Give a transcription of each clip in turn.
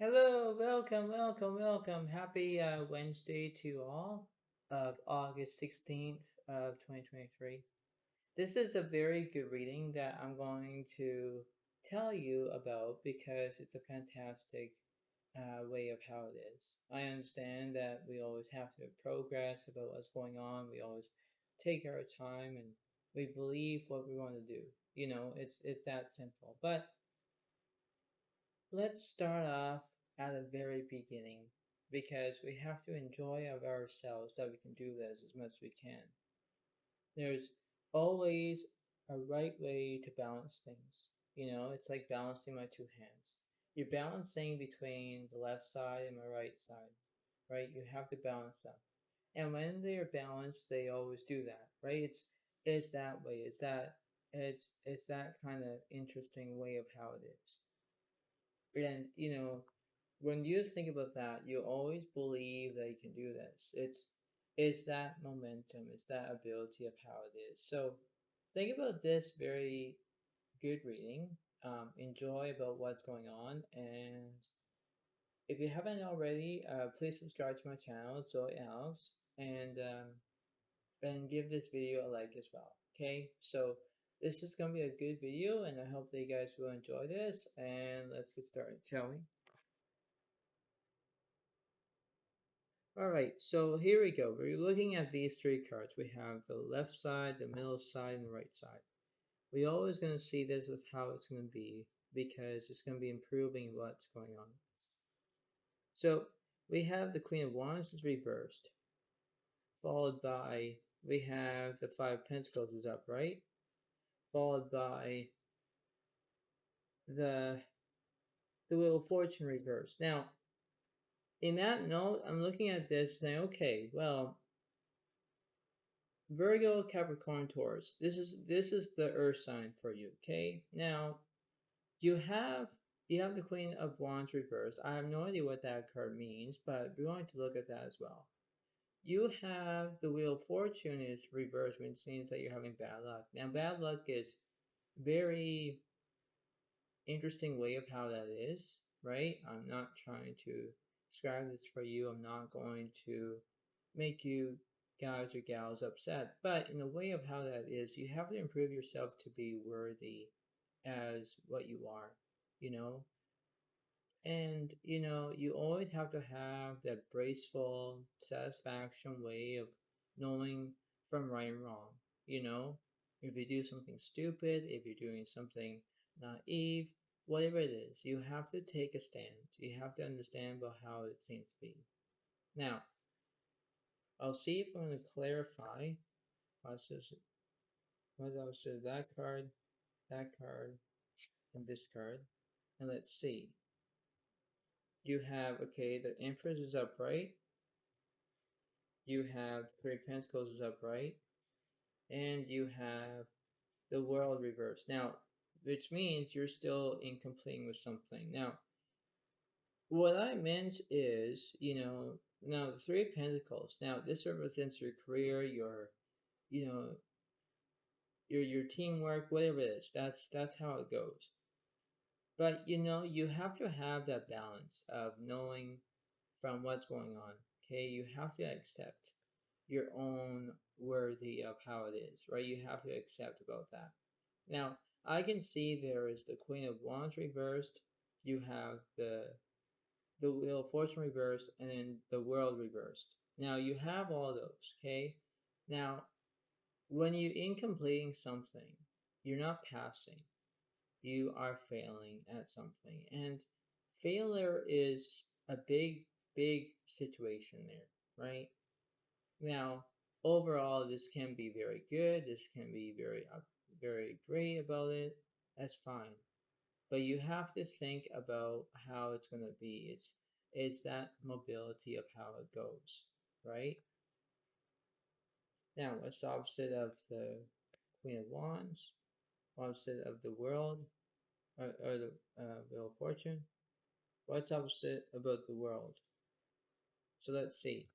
Hello, welcome. Happy Wednesday to all of August 16th of 2023. This is a very good reading that I'm going to tell you about because it's a fantastic way of how it is. I understand that we always have to progress about what's going on. We always take our time and we believe what we want to do. It's that simple. But let's start off at the very beginning because we have to enjoy of ourselves that we can do this as much as we can. There's always a right way to balance things. It's like balancing my two hands. You're balancing between the left side and my right side, right? You have to balance them. And when they are balanced, they always do that, right? It's that way. It's that kind of interesting way of how it is. And when you think about that, you always believe that you can do this. It's that momentum, it's that ability of how it is. So think about this very good reading. Enjoy about what's going on, and if you haven't already, please subscribe to my channel, Zodiac, and give this video a like as well. Okay, so this is gonna be a good video, and I hope that you guys will enjoy this. And let's get started, shall we? All right, so here we go. We're looking at these three cards. We have the left side, the middle side, and the right side. We're always going to see this as how it's going to be because it's going to be improving what's going on. So we have the Queen of Wands is reversed, followed by we have the Five of Pentacles is upright, followed by the Wheel of Fortune reversed. Now, in that note, I'm looking at this saying, okay, well, Virgo, Capricorn, Taurus. This is the earth sign for you, okay? Now, you have you have the Queen of Wands reversed. I have no idea what that card means, but we're going to look at that as well. You have the Wheel of Fortune is reversed, which means that you're having bad luck. Now, bad luck is very interesting way of how that is, right? I'm not trying to describe this for you. I'm not going to make you guys or gals upset, but in a way of how that is, you have to improve yourself to be worthy as what you are, you know? And you always have to have that graceful satisfaction way of knowing from right and wrong, you know? If you do something stupid, if you're doing something naive, whatever it is, you have to take a stand. You have to understand about how it seems to be. Now, I'll see if I'm going to clarify what's this, what else is that card, and this card. And let's see. You have, okay, the Empress is upright. You have Three of Pentacles is upright. And you have the World reversed. Now, which means you're still incomplete with something. Now, what I meant is, now the Three of Pentacles. Now, this represents your career, you know, your teamwork, whatever it is. That's how it goes. But you have to have that balance of knowing from what's going on. Okay, you have to accept your own worthy of how it is, right? You have to accept about that. Now, I can see there is the Queen of Wands reversed, you have the Wheel of Fortune reversed, and then the World reversed. Now you have all those, okay? Now, when you're incompleting something, you're not passing. You are failing at something. And failure is a big situation there, right? Now, overall, this can be very good. This can be very great about it. That's fine. But you have to think about how it's going to be. It's that mobility of how it goes, right? Now, what's the opposite of the Queen of Wands? Opposite of the World, or the Wheel of Fortune? What's opposite about the World? So let's see.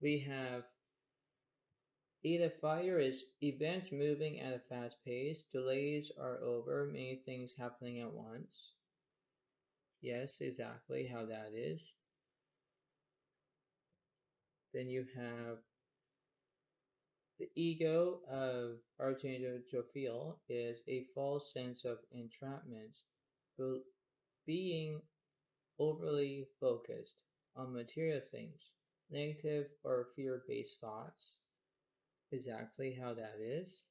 We have either fire is events moving at a fast pace, delays are over, many things happening at once. Yes, exactly how that is. Then you have the ego of Archangel Jophiel is a false sense of entrapment, being overly focused on material things, negative or fear-based thoughts. Exactly how that is.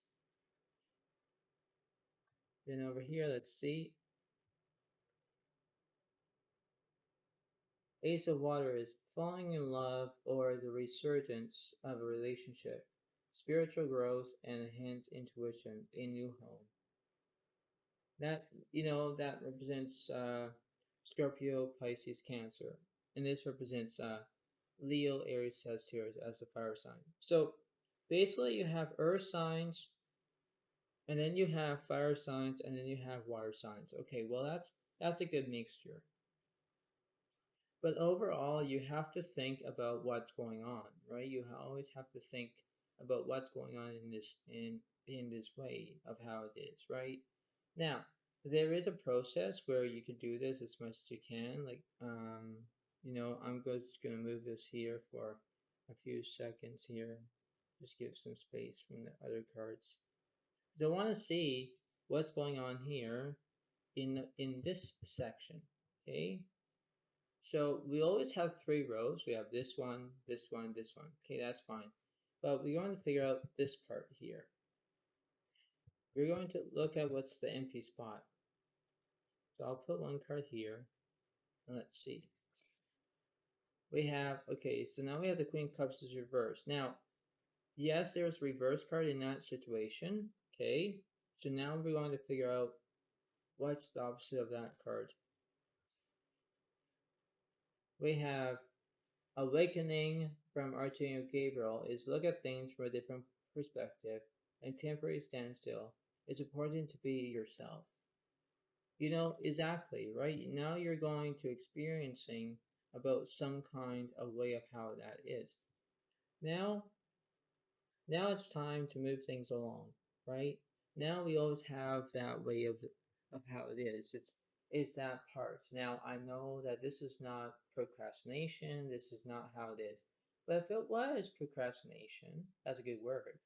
Then over here, let's see. Ace of Water is falling in love or the resurgence of a relationship, spiritual growth, and a hint intuition, a new home. That, that represents Scorpio, Pisces, Cancer. And this represents Leo, Aries, Sagittarius as the fire sign. So basically you have earth signs, and then you have fire signs, and then you have water signs. Okay, well that's a good mixture. But overall, you have to think about what's going on, right? You always have to think about what's going on in this way of how it is, right? Now, there is a process where you can do this as much as you can. Like, I'm just gonna move this here for a few seconds here, just give some space from the other cards. So I want to see what's going on here in this section, okay? So we always have 3 rows. We have this one, this one, this one. Okay, that's fine. But we're going to figure out this part here. We're going to look at what's the empty spot. So I'll put one card here, and let's see. We have, okay, so now we have the Queen of Cups is reversed. Now, yes, there's a reverse card in that situation, okay? So now we're going to figure out what's the opposite of that card. We have Awakening from Archangel Gabriel is look at things from a different perspective and temporary standstill. It's important to be yourself. Exactly, right? Now you're going to experiencing about some kind of way of how that is. Now, now it's time to move things along, right? Now we always have that way of how it is. It's that part. Now I know that this is not procrastination, this is not how it is. But if it was procrastination, that's a good word.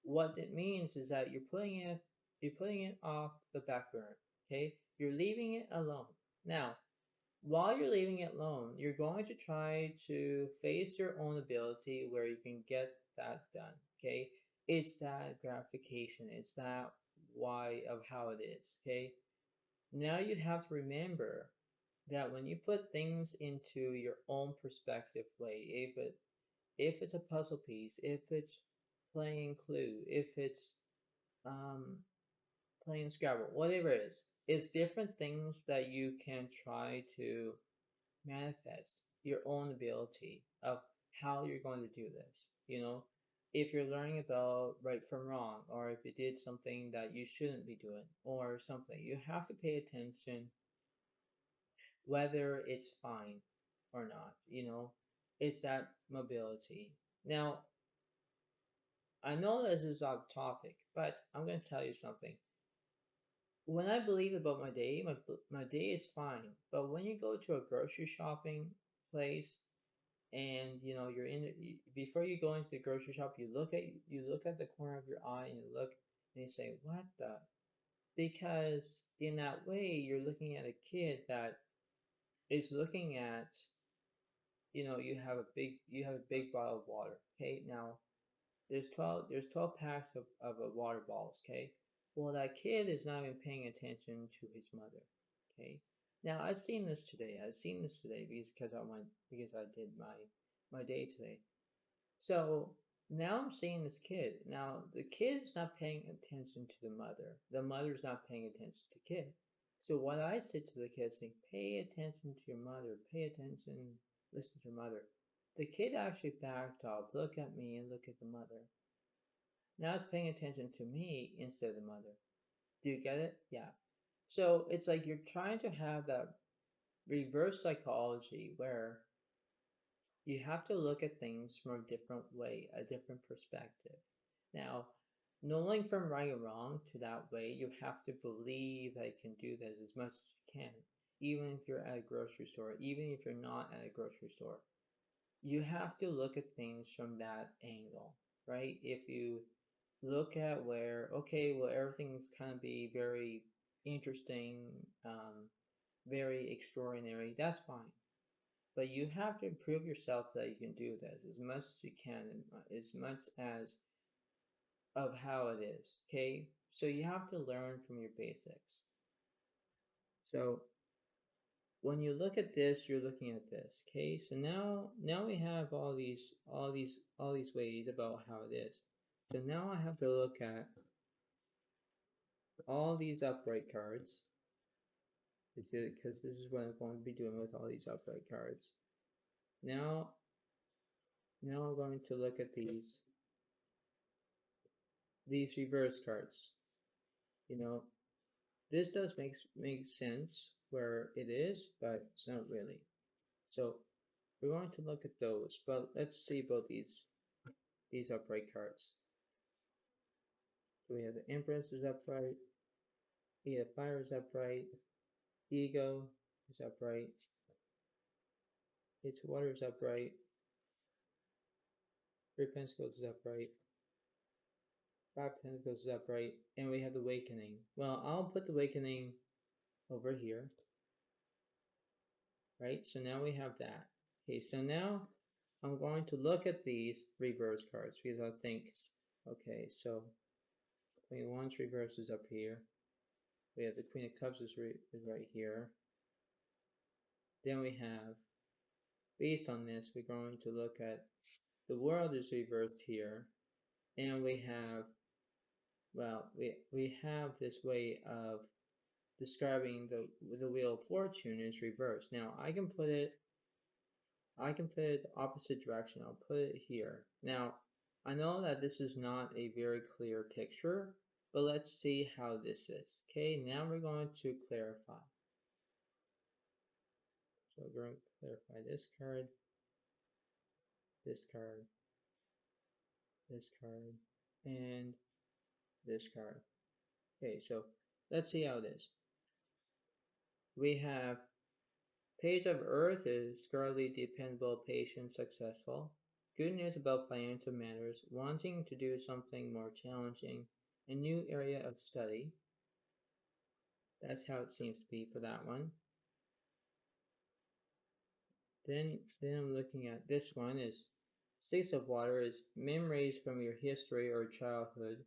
What it means is that you're putting it off the back burner. Okay? You're leaving it alone. Now, while you're leaving it alone, you're going to try to face your own ability where you can get that done. Okay? It's that gratification, it's that why of how it is. Okay? Now you have to remember that when you put things into your own perspective way, if it's a puzzle piece, if it's playing Clue, if it's um, playing Scrabble, whatever it is, it's different things that you can try to manifest your own ability of how you're going to do this. If you're learning about right from wrong, or if you did something that you shouldn't be doing, or something, you have to pay attention whether it's fine or not. It's that mobility. Now, I know this is off topic, but I'm going to tell you something. When I believe about my day, my day is fine. But when you go to a grocery shopping place and you're before you go into the grocery shop, you look at the corner of your eye and you say, "What the?" Because in that way, you're looking at a kid that is looking at you have a big bottle of water. Okay, now there's 12 packs of water bottles. Okay, well that kid is not even paying attention to his mother. Okay, now I've seen this today because I did my day today. So now I'm seeing this kid. Now the kid's not paying attention to the mother. The mother's not paying attention to the kid. So what I said to the kid, saying, pay attention to your mother, pay attention, listen to your mother. The kid actually backed off, look at me and look at the mother. Now it's paying attention to me instead of the mother. Do you get it? Yeah. So it's like you're trying to have that reverse psychology where you have to look at things from a different way, a different perspective. Now, knowing from right and wrong to that way, you have to believe that you can do this as much as you can. even if you're at a grocery store, even if you're not at a grocery store. You have to look at things from that angle, right? If you look at where, okay, well, everything's kind of be very interesting, very extraordinary, that's fine. But you have to prove yourself that you can do this as much as you can, as much as of how it is, okay? So you have to learn from your basics. So when you look at this, you're looking at this, okay? So now we have all these ways about how it is. So now I have to look at all these upright cards, because this is what I'm going to be doing with all these upright cards. Now I'm going to look at these reverse cards. You know, this does make sense where it is, but it's not really. So we're going to look at those, but let's see about these upright cards. So we have the Empress is upright, we have Fire is upright, Ego is upright, it's Water is upright, Three of Pentacles is upright, Five of Pentacles is upright, and we have the Awakening. Well, I'll put the Awakening over here, right? So now we have that. Okay, so now I'm going to look at these reverse cards because I think, okay, so Queen of Wands reverse is up here. We have the Queen of Cups is right here. Then we have, based on this, we're going to look at the World is reversed here. And we have, well, we have this way of describing the Wheel of Fortune is reversed. Now I can put it opposite direction. I'll put it here. Now I know that this is not a very clear picture, but let's see how this is. Okay, now we're going to clarify. So we're going to clarify this card, this card, this card, and this card. Okay, so let's see how it is. We have Page of Earth is scarcely dependable, patient, successful. Good news about financial matters, wanting to do something more challenging, a new area of study. That's how it seems to be for that one. Then I'm looking at this one is Six of Water is memories from your history or childhood,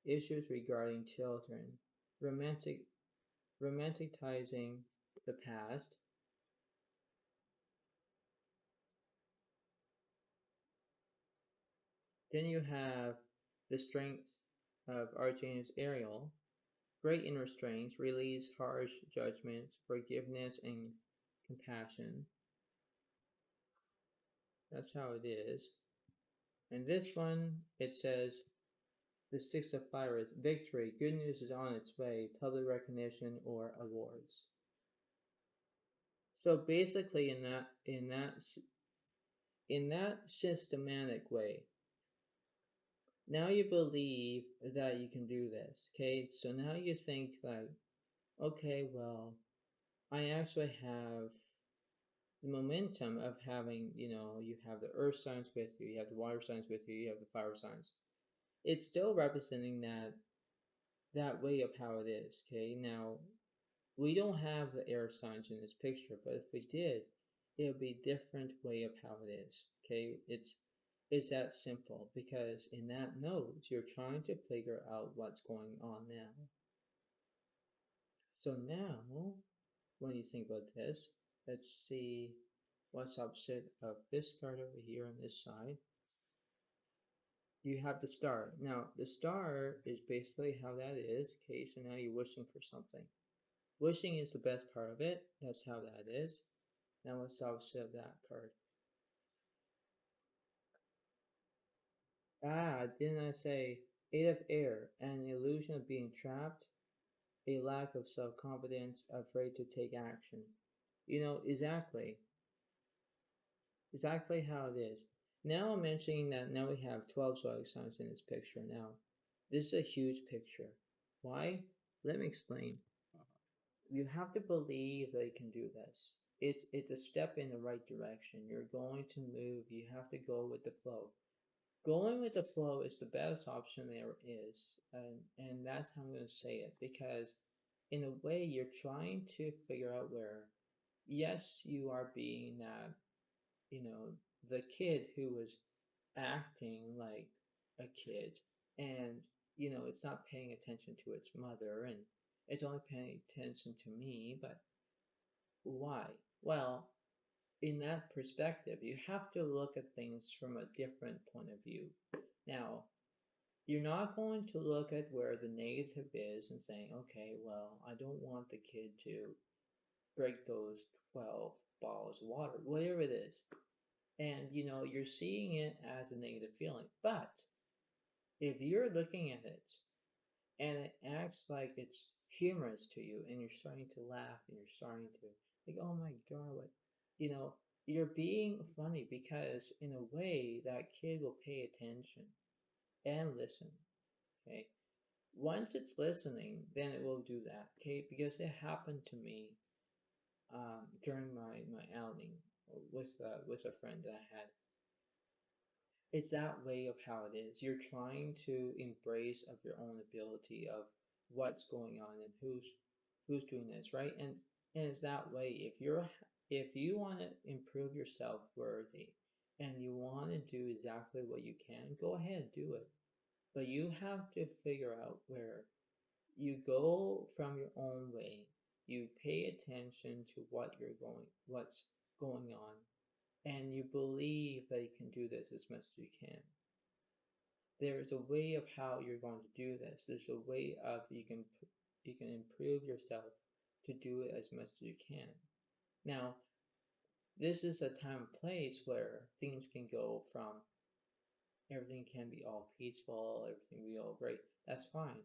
issues regarding children, romanticizing the past. Then you have the strength of Archangel Ariel, great inner strength, release harsh judgments, forgiveness and compassion. That's how it is. And this one, it says the Six of Fire is victory. Good news is on its way, public recognition or awards. So basically, in that systematic way, now you believe that you can do this. Okay, so now you think like, okay, well, I actually have the momentum of having, you have the earth signs with you, you have the water signs with you, you have the fire signs. It's still representing that way of how it is. Okay, now we don't have the air signs in this picture, but if we did, it would be a different way of how it is. Okay, it's that simple, because in that note you're trying to figure out what's going on now. So now when you think about this, let's see what's opposite of this card over here on this side. You have the Star. Now the Star is basically how that is. Okay, so now you're wishing for something. Wishing is the best part of it. That's how that is. Now what's the opposite of that card? Didn't I say Eight of Air, an illusion of being trapped, a lack of self-confidence, afraid to take action. Exactly how it is. Now I'm mentioning that now we have 12 zodiac signs in this picture. Now, this is a huge picture. Why? Let me explain. You have to believe that you can do this. It's a step in the right direction. You're going to move. You have to go with the flow. Going with the flow is the best option there is, and that's how I'm going to say it, because in a way you're trying to figure out where, yes, you are being that, you know, the kid who was acting like a kid, and it's not paying attention to its mother, and it's only paying attention to me. But why? Well, in that perspective, you have to look at things from a different point of view. Now, you're not going to look at where the negative is and saying, okay, well, I don't want the kid to break those 12 balls of water, whatever it is. And you're seeing it as a negative feeling. But if you're looking at it and it acts like it's humorous to you, and you're starting to laugh, and you're starting to, like, oh my God, what, you know, you're being funny, because in a way that kid will pay attention and listen. Okay. Once it's listening, then it will do that. Okay. Because it happened to me during my outing with a friend that I had. It's that way of how it is. You're trying to embrace of your own ability of what's going on and who's doing this, right? And it's that way. If you want to improve your self-worthy and you want to do exactly what you can, go ahead, do it. But you have to figure out where you go from your own way. You pay attention to what's going on, and you believe that you can do this as much as you can. There is a way of how you're going to do this. There's a way of you can improve yourself to do it as much as you can. Now, this is a time and place where things can go from everything can be all peaceful, everything be all great. That's fine.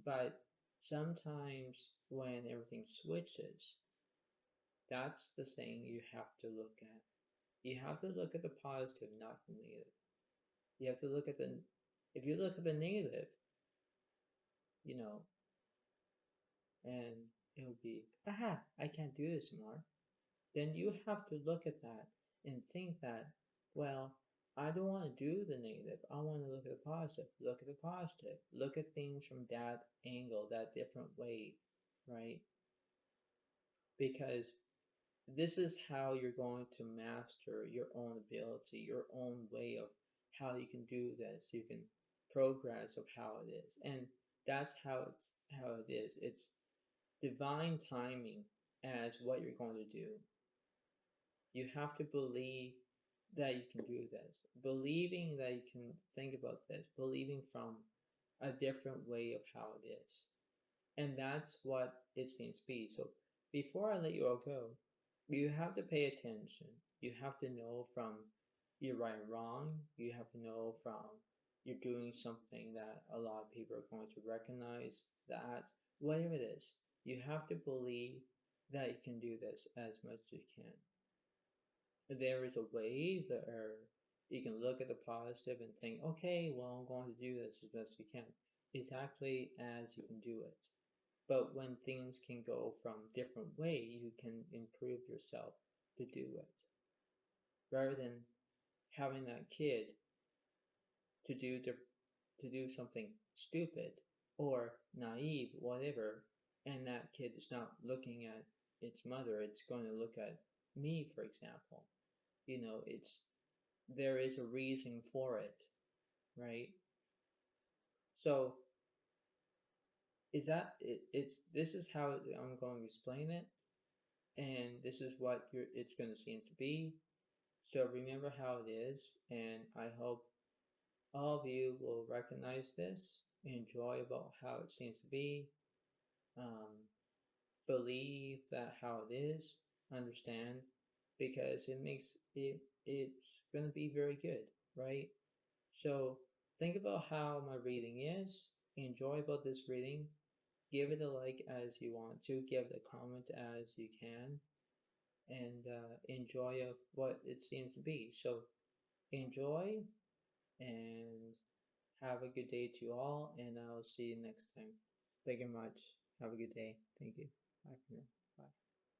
But sometimes when everything switches, that's the thing you have to look at. You have to look at the positive, not the negative. You have to look at if you look at the negative, you know, and it would be, aha, I can't do this more. Then you have to look at that and think that, well, I don't want to do the negative. I want to look at the positive. Look at the positive. Look at things from that angle, that different way, right? Because this is how you're going to master your own ability, your own way of how you can do this. You can progress of how it is. And that's how it is. It's divine timing as what you're going to do. You have to believe that you can do this. Believing that you can think about this. Believing from a different way of how it is. And that's what it seems to be. So before I let you all go, you have to pay attention. You have to know from you're right and wrong. You have to know from you're doing something that a lot of people are going to recognize, that whatever it is, you have to believe that you can do this as much as you can. There is a way that you can look at the positive and think, okay, well, I'm going to do this as best you can. Exactly as you can do it. But when things can go from different way, you can improve yourself to do it. Rather than having that kid to do something stupid or naive, whatever, and that kid is not looking at its mother, it's going to look at me, for example. There is a reason for it, right? So is that it's this is how I'm going to explain it, and this is what it's going to seem to be. So remember how it is, and I hope all of you will recognize this, enjoy about how it seems to be, um, believe that how it is, understand, because it's going to be very good, right? So think about how my reading is, enjoy about this reading, give it a like as you want to, give it a comment as you can, and enjoy of what it seems to be. So enjoy and have a good day to you all, and I'll see you next time. Thank you much. Have a good day. Thank you. Happiness.